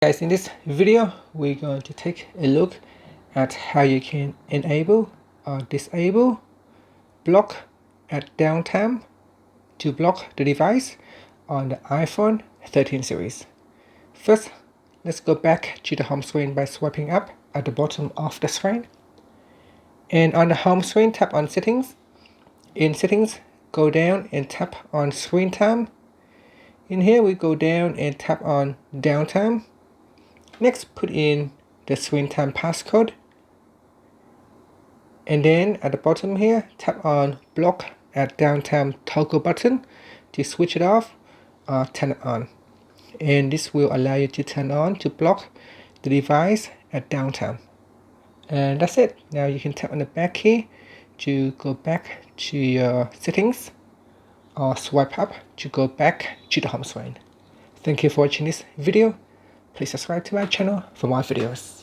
Guys, in this video we're going to take a look at how you can enable or disable block at downtime to block the device on the iPhone 13 series. First, let's go back to the home screen by swiping up at the bottom of the screen, and on the home screen tap on settings. In settings, go down and tap on screen time. In here we go down and tap on downtime. Next, put in the screen time passcode, and then at the bottom here, tap on block at downtime toggle button to switch it off or turn it on. And this will allow you to turn on to block the device at downtime. And that's it. Now you can tap on the back key to go back to your settings, or swipe up to go back to the home screen. Thank you for watching this video. Please subscribe to my channel for more videos.